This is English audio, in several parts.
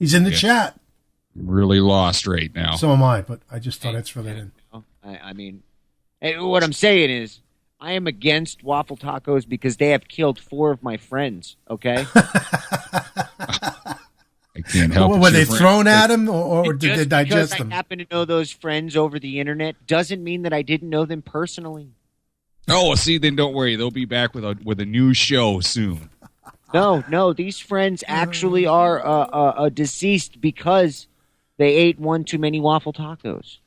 He's in the chat. I'm really lost right now. So am I, but I just thought it's related. I mean, what I'm saying is, I am against waffle tacos because they have killed 4 of my friends. Okay. I can't help. Were they thrown at him, or did they digest them? I happen to know those friends over the internet doesn't mean that I didn't know them personally. Oh, see, then don't worry. They'll be back with a new show soon. No, these friends actually are deceased because they ate one too many waffle tacos.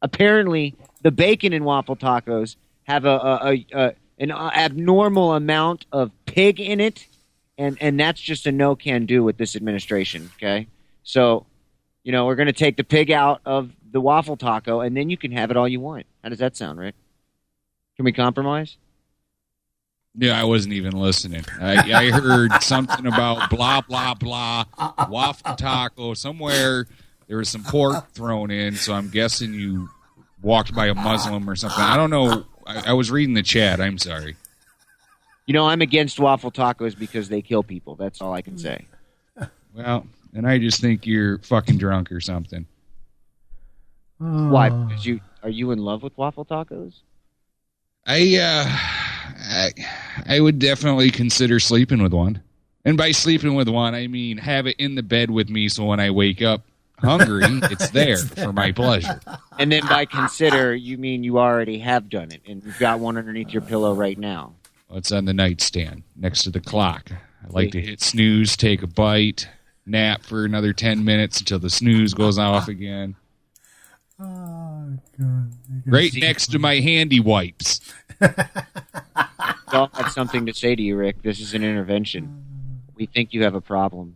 Apparently, the bacon in waffle tacos have an abnormal amount of pig in it, and that's just a no can do with this administration. Okay, so we're going to take the pig out of the waffle taco, and then you can have it all you want. How does that sound, Rick? Can we compromise? Yeah, I wasn't even listening. I heard something about blah, blah, blah, waffle taco. Somewhere there was some pork thrown in, so I'm guessing you walked by a Muslim or something. I don't know. I was reading the chat. I'm sorry. I'm against waffle tacos because they kill people. That's all I can say. Well, and I just think you're fucking drunk or something. Why? Because are you in love with waffle tacos? I would definitely consider sleeping with one. And by sleeping with one, I mean have it in the bed with me so when I wake up hungry, it's there for my pleasure. And then by consider, you mean you already have done it, and you've got one underneath your pillow right now. Well, it's on the nightstand next to the clock. I like to hit snooze, take a bite, nap for another 10 minutes until the snooze goes off again. Oh, God. Right next to my handy wipes. I'll have something to say to you, Rick. This is an intervention. We think you have a problem.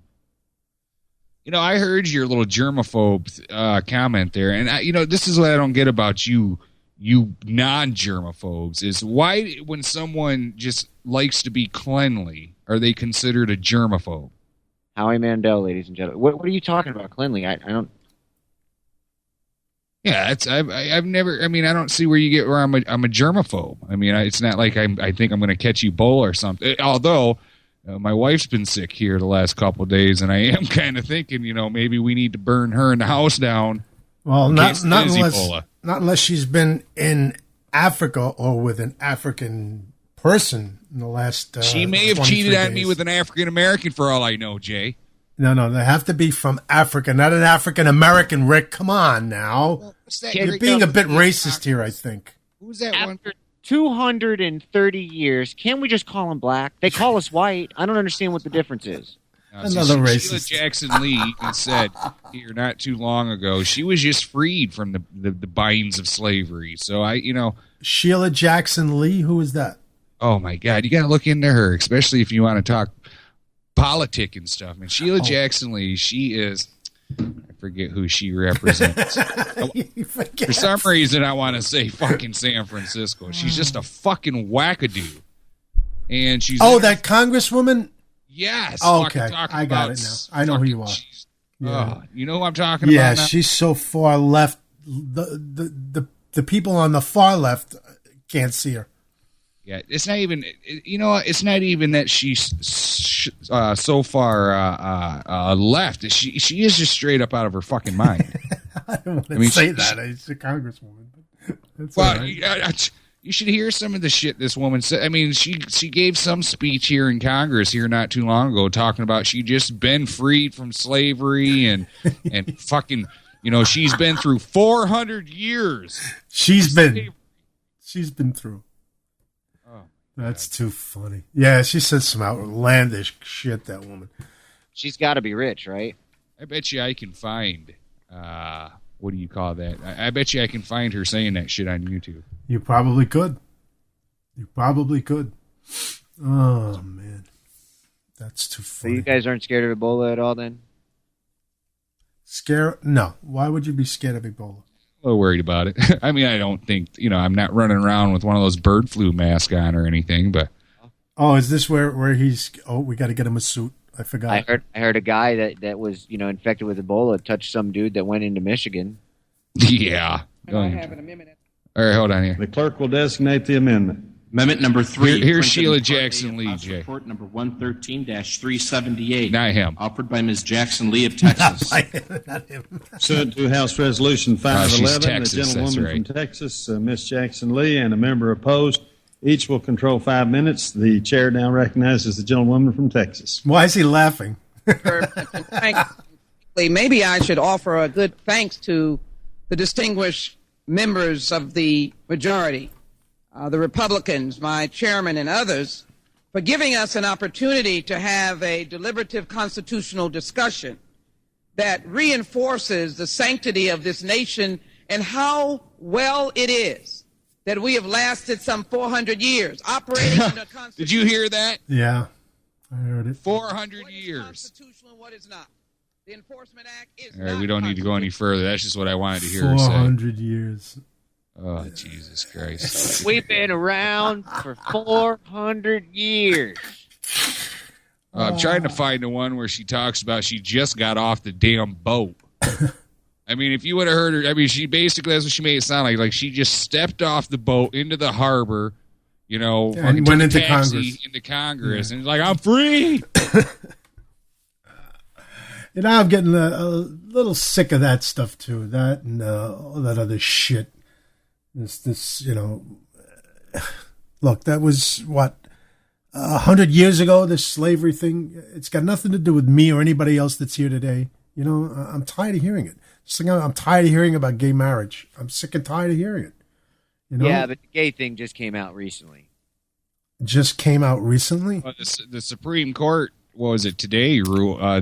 I heard your little germaphobe comment there, and this is what I don't get about you non-germaphobes, is why when someone just likes to be cleanly, are they considered a germaphobe? Howie Mandel, ladies and gentlemen. What are you talking about, cleanly? I don't... Yeah, I've never. I mean, I don't see where you get where I'm a germaphobe. I mean, it's not like I think I'm going to catch Ebola or something. Although my wife's been sick here the last couple of days, and I am kind of thinking, maybe we need to burn her and the house down. Well, not unless she's been in Africa or with an African person in the last. She may have cheated on me with an African American, for all I know, Jay. No, they have to be from Africa, not an African American, Rick. Come on now. Well, you're being a bit racist here, I think. Who's that one? After 230 years, can't we just call them black? They call us white. I don't understand what the difference is. Another racist. Sheila Jackson Lee said here not too long ago, she was just freed from the binds of slavery. So Sheila Jackson Lee, who is that? Oh, my God. You got to look into her, especially if you want to talk politic and stuff. I mean, Sheila Jackson Lee, she is, I forget who she represents. For some reason, I want to say fucking San Francisco. She's just a fucking wackadoo. And she's that congresswoman? Yes. Oh, okay, I got it now. I know who you are. Yeah. You know who I'm talking about now? Yeah, she's so far left. The people on the far left can't see her. Yeah, it's not even. It's not even that she's so far left. She is just straight up out of her fucking mind. I don't want to say that. She's a congresswoman. That's right. You should hear some of the shit this woman said. I mean, she gave some speech here in Congress here not too long ago talking about she just been freed from slavery and fucking, she's been through 400 years. She's been through. Oh, that's too funny. Yeah, she said some outlandish shit, that woman. She's got to be rich, right? I bet you I can find, what do you call that? I bet you I can find her saying that shit on YouTube. You probably could. Oh, man. That's too funny. So you guys aren't scared of Ebola at all then? No. Why would you be scared of Ebola? A little worried about it. I mean, I don't think, I'm not running around with one of those bird flu masks on or anything, but. Oh, is this where he's, we got to get him a suit. I forgot. I heard a guy that was, infected with Ebola touched some dude that went into Michigan. Yeah. I have an amendment. All right, hold on here. The clerk will designate the amendment. Amendment number 3. Here's printed Sheila in Part A Jackson of Lee, House Jay. Report number 113-378. Not him. Offered by Ms. Jackson Lee of Texas. Not him. Pursuant to House Resolution she's 511, Texas, the gentlewoman that's right. from Texas, Ms. Jackson Lee, and a member opposed. Each will control 5 minutes. The chair now recognizes the gentlewoman from Texas. Why is he laughing? Maybe I should offer a good thanks to the distinguished members of the majority, the Republicans, my chairman, and others, for giving us an opportunity to have a deliberative constitutional discussion that reinforces the sanctity of this nation and how well it is that we have lasted some 400 years operating under a constitution. Did you hear that? Yeah, I heard it. 400 What is years. constitutional and what is not? The Enforcement Act is All right, not we don't need to go any further. That's just what I wanted to hear her say. 400 years. Oh, Jesus Christ. We've been around for 400 years. I'm trying to find the one where she talks about she just got off the damn boat. I mean, if you would have heard her, I mean, she basically, that's what she made it sound like. Like she just stepped off the boat into the harbor, you know, and went into Congress. Into Congress, and like, I'm free. You know, I'm getting a little sick of that stuff too. That and all that other shit. This, you know. Look, that was what 100 years ago. This slavery thing. It's got nothing to do with me or anybody else that's here today. You know, I'm tired of hearing it. I'm tired of hearing about gay marriage. I'm sick and tired of hearing it. You know? Yeah, but the gay thing just came out recently. Just came out recently. The Supreme Court, what was it today?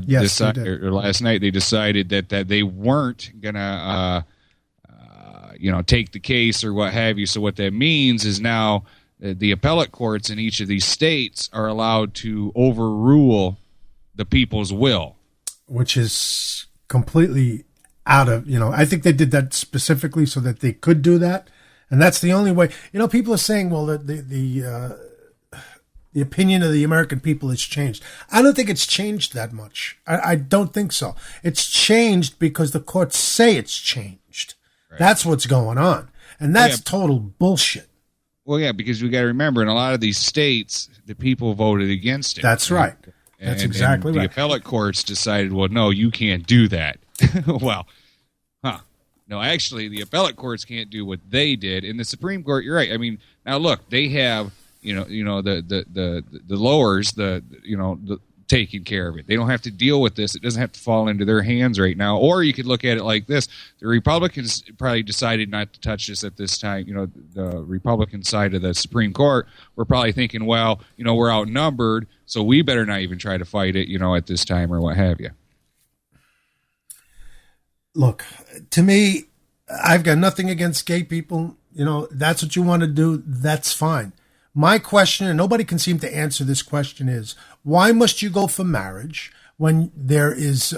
Yes, or last night they decided that they weren't gonna, take the case or what have you. So what that means is now the appellate courts in each of these states are allowed to overrule the people's will, which is completely out of, I think they did that specifically so that they could do that. And that's the only way. People are saying, well, the opinion of the American people has changed. I don't think it's changed that much. I don't think so. It's changed because the courts say it's changed. Right. That's what's going on. And that's total bullshit. Well, yeah, because we got to remember, in a lot of these states, the people voted against it. That's right. That's exactly right. The appellate courts decided, well, no, you can't do that. No, actually, the appellate courts can't do what they did. In the Supreme Court, you're right. I mean, now look, they have, the lowers, taking care of it. They don't have to deal with this. It doesn't have to fall into their hands right now. Or you could look at it like this: the Republicans probably decided not to touch this at this time. The Republican side of the Supreme Court were probably thinking, well, we're outnumbered, so we better not even try to fight it, at this time or what have you. Look, to me, I've got nothing against gay people. That's what you want to do. That's fine. My question, and nobody can seem to answer this question, is why must you go for marriage when there is,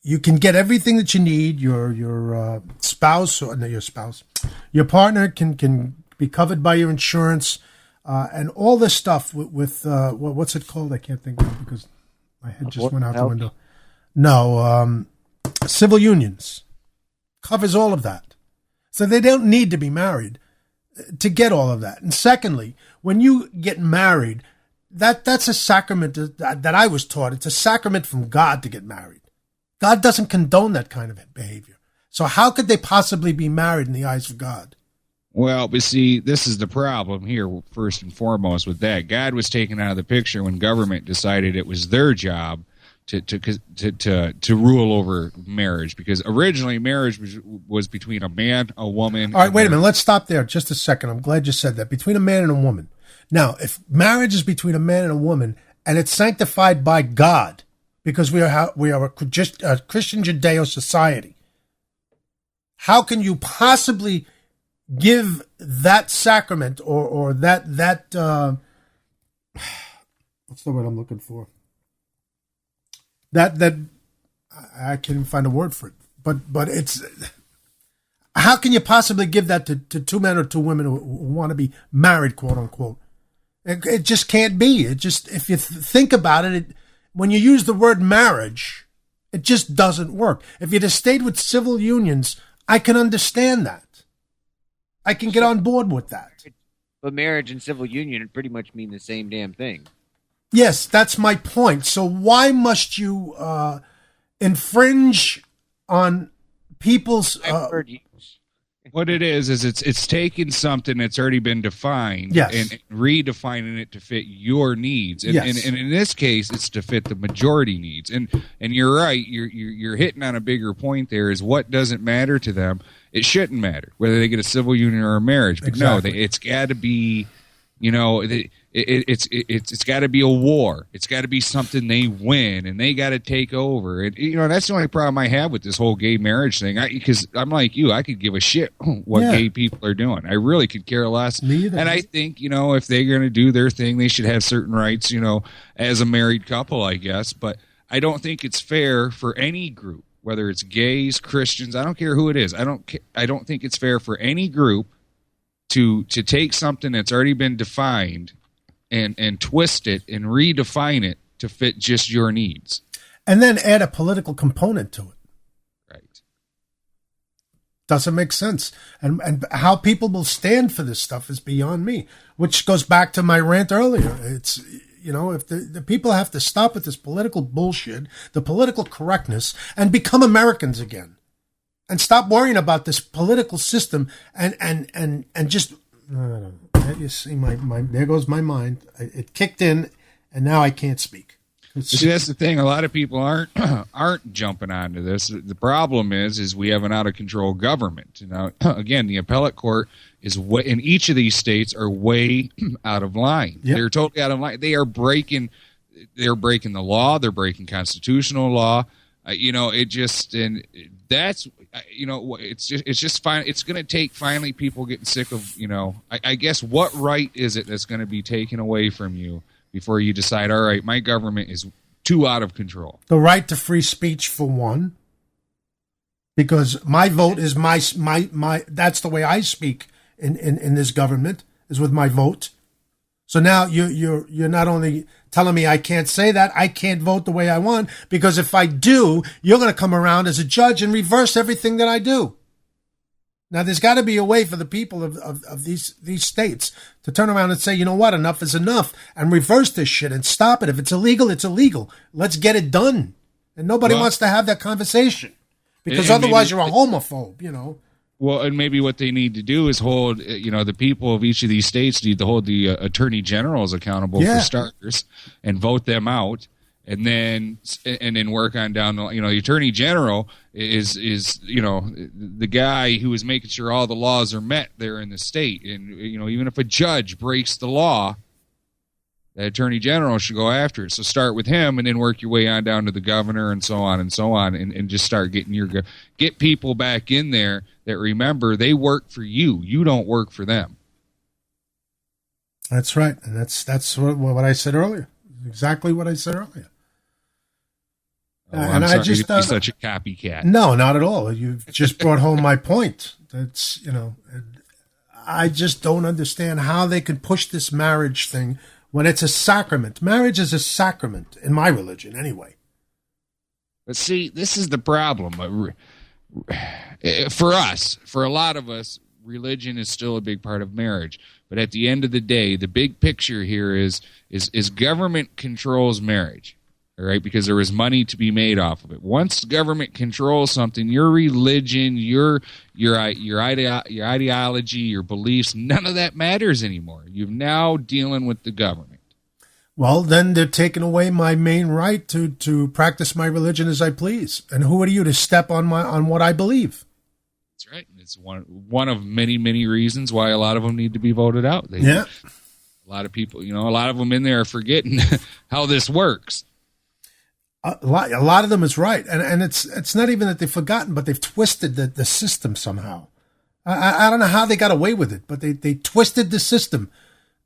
you can get everything that you need. Your spouse, or not your spouse, your partner can be covered by your insurance, and all this stuff with what's it called? I can't think of it because my head just went out the window. No, civil unions covers all of that, so they don't need to be married to get all of that. And secondly, when you get married, that's a sacrament that I was taught. It's a sacrament from God to get married. God doesn't condone that kind of behavior. So how could they possibly be married in the eyes of God? Well, but see, this is the problem here, first and foremost, with that. God was taken out of the picture when government decided it was their job to rule over marriage, because originally marriage was between a man, a woman. All right, wait a minute. Let's stop there just a second. I'm glad you said that. Between a man and a woman. Now, if marriage is between a man and a woman and it's sanctified by God, because we are a Christian Judeo society, how can you possibly give that sacrament or that what's the word I'm looking for? That I can't even find a word for it, but it's, how can you possibly give that to two men or two women who want to be married, quote unquote? It just can't be. It just, if you think about it, when you use the word marriage, it just doesn't work. If you'd have stayed with civil unions, I can understand that. I can get on board with that. But marriage and civil union pretty much mean the same damn thing. Yes, that's my point. So why must you infringe on people's? I've heard you. What it is it's taking something that's already been defined, yes, and redefining it to fit your needs. And, yes. and in this case, it's to fit the majority needs. And you're right. You're hitting on a bigger point. There is what doesn't matter to them. It shouldn't matter whether they get a civil union or a marriage. But exactly. no, it's got to be. It's got to be a war. It's got to be something they win, and they got to take over. And that's the only problem I have with this whole gay marriage thing. Because I'm like you, I could give a shit what gay people are doing. I really could care less. Me either. And I think if they're going to do their thing, they should have certain rights. As a married couple, I guess. But I don't think it's fair for any group, whether it's gays, Christians. I don't care who it is. I don't think it's fair for any group to take something that's already been defined and twist it and redefine it to fit just your needs. And then add a political component to it. Right. Doesn't make sense. And how people will stand for this stuff is beyond me, which goes back to my rant earlier. It's, if the people have to stop with this political bullshit, the political correctness, and become Americans again. And stop worrying about this political system and just, I don't know. You see, my there goes my mind. It kicked in, and now I can't speak. See, that's the thing. A lot of people aren't jumping onto this. The problem is we have an out of control government. Now, again, the appellate court is in each of these states are way out of line. Yep. They're totally out of line. They're breaking the law. They're breaking constitutional law. It's just fine. It's going to take finally people getting sick of, I guess what right is it that's going to be taken away from you before you decide, all right, my government is too out of control. The right to free speech, for one, because my vote is my that's the way I speak in this government, is with my vote. So now you're not only telling me I can't say that, I can't vote the way I want, because if I do, you're going to come around as a judge and reverse everything that I do. Now, there's got to be a way for the people of these states to turn around and say, you know what, enough is enough, and reverse this shit and stop it. If it's illegal, it's illegal. Let's get it done. And nobody wants to have that conversation, because otherwise you're a homophobe, Well, and maybe what they need to do is hold, the people of each of these states need to hold the attorney generals accountable for starters and vote them out, and then work on down. The attorney general is the guy who is making sure all the laws are met there in the state, and even if a judge breaks the law, the attorney general should go after it. So start with him, and then work your way on down to the governor, and so on, and just start get people back in there that remember they work for you. You don't work for them. That's right, and that's what I said earlier. Exactly what I said earlier. I'm sorry to be such a copycat. No, not at all. You've just brought home my point. That's I just don't understand how they can push this marriage thing when it's a sacrament. Marriage is a sacrament in my religion, anyway. But see, this is the problem. For us, for a lot of us, religion is still a big part of marriage. But at the end of the day, the big picture here is government controls marriage, all right? Because there is money to be made off of it. Once government controls something, your religion, your ideology, your beliefs, none of that matters anymore. You're now dealing with the government. Well, then they're taking away my main right to practice my religion as I please. And who are you to step on what I believe? That's right. It's one of many, many reasons why a lot of them need to be voted out. A lot of people, a lot of them in there are forgetting how this works. A lot of them is right. And it's not even that they've forgotten, but they've twisted the system somehow. I don't know how they got away with it, but they twisted the system.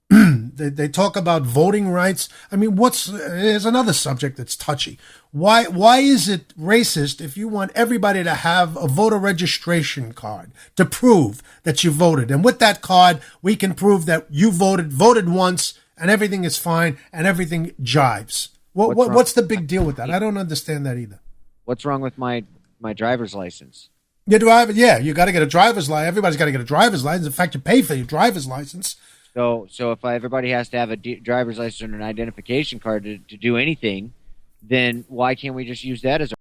They talk about voting rights. I mean, here's another subject that's touchy. Why is it racist if you want everybody to have a voter registration card to prove that you voted? And with that card, we can prove that you voted once, and everything is fine, and everything jives. What's the big deal with that? I don't understand that either. What's wrong with my driver's license? You got to get a driver's license. Everybody's got to get a driver's license. In fact, you pay for your driver's license. So if everybody has to have a driver's license and an identification card to do anything, then why can't we just use that as